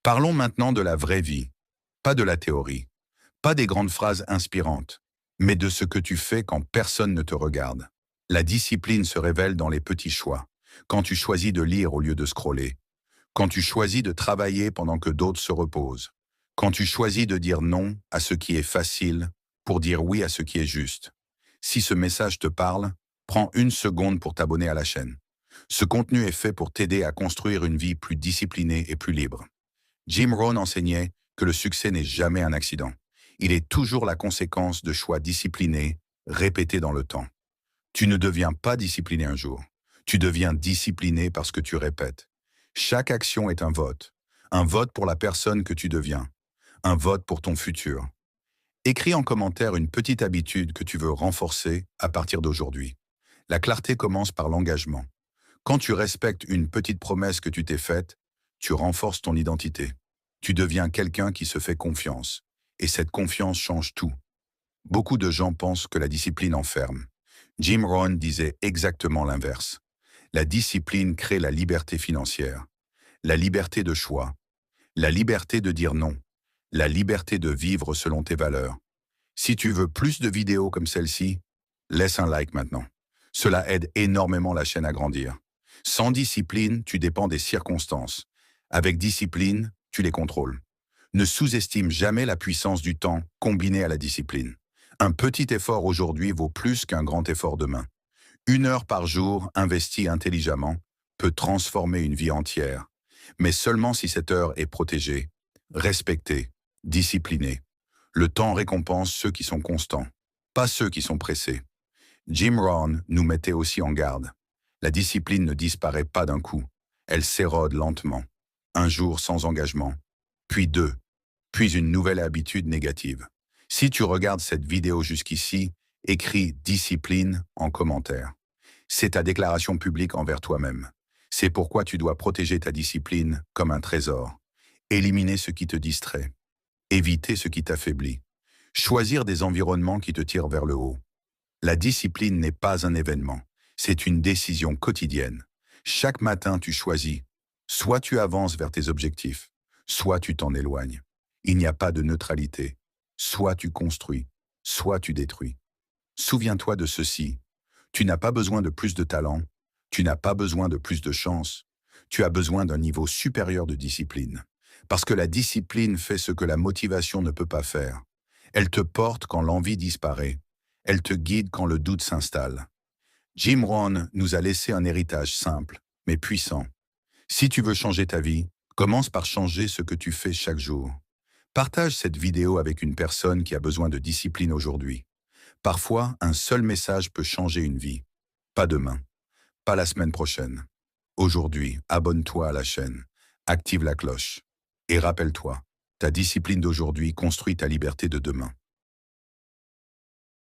Parlons maintenant de la vraie vie, pas de la théorie, pas des grandes phrases inspirantes, mais de ce que tu fais quand personne ne te regarde. La discipline se révèle dans les petits choix, quand tu choisis de lire au lieu de scroller, quand tu choisis de travailler pendant que d'autres se reposent, quand tu choisis de dire non à ce qui est facile pour dire oui à ce qui est juste. Si ce message te parle, prends une seconde pour t'abonner à la chaîne. Ce contenu est fait pour t'aider à construire une vie plus disciplinée et plus libre. Jim Rohn enseignait que le succès n'est jamais un accident. Il est toujours la conséquence de choix disciplinés, répétés dans le temps. Tu ne deviens pas discipliné un jour. Tu deviens discipliné parce que tu répètes. Chaque action est un vote. Un vote pour la personne que tu deviens. Un vote pour ton futur. Écris en commentaire une petite habitude que tu veux renforcer à partir d'aujourd'hui. La clarté commence par l'engagement. Quand tu respectes une petite promesse que tu t'es faite, tu renforces ton identité. Tu deviens quelqu'un qui se fait confiance. Et cette confiance change tout. Beaucoup de gens pensent que la discipline enferme. Jim Rohn disait exactement l'inverse. La discipline crée la liberté financière, la liberté de choix, la liberté de dire non, la liberté de vivre selon tes valeurs. Si tu veux plus de vidéos comme celle-ci, laisse un like maintenant. Cela aide énormément la chaîne à grandir. Sans discipline, tu dépends des circonstances. Avec discipline, tu les contrôles. Ne sous-estime jamais la puissance du temps combinée à la discipline. Un petit effort aujourd'hui vaut plus qu'un grand effort demain. 1 heure par jour, investie intelligemment, peut transformer une vie entière. Mais seulement si cette heure est protégée, respectée, disciplinée. Le temps récompense ceux qui sont constants, pas ceux qui sont pressés. Jim Rohn nous mettait aussi en garde. La discipline ne disparaît pas d'un coup. Elle s'érode lentement. Un jour sans engagement, puis 2, puis une nouvelle habitude négative. Si tu regardes cette vidéo jusqu'ici, écris « discipline » en commentaire. C'est ta déclaration publique envers toi-même. C'est pourquoi tu dois protéger ta discipline comme un trésor. Éliminer ce qui te distrait. Éviter ce qui t'affaiblit. Choisir des environnements qui te tirent vers le haut. La discipline n'est pas un événement. C'est une décision quotidienne. Chaque matin, tu choisis. Soit tu avances vers tes objectifs, soit tu t'en éloignes. Il n'y a pas de neutralité. Soit tu construis, soit tu détruis. Souviens-toi de ceci. Tu n'as pas besoin de plus de talent. Tu n'as pas besoin de plus de chance. Tu as besoin d'un niveau supérieur de discipline. Parce que la discipline fait ce que la motivation ne peut pas faire. Elle te porte quand l'envie disparaît. Elle te guide quand le doute s'installe. Jim Rohn nous a laissé un héritage simple, mais puissant. Si tu veux changer ta vie, commence par changer ce que tu fais chaque jour. Partage cette vidéo avec une personne qui a besoin de discipline aujourd'hui. Parfois, un seul message peut changer une vie. Pas demain, pas la semaine prochaine. Aujourd'hui, abonne-toi à la chaîne, active la cloche. Et rappelle-toi, ta discipline d'aujourd'hui construit ta liberté de demain.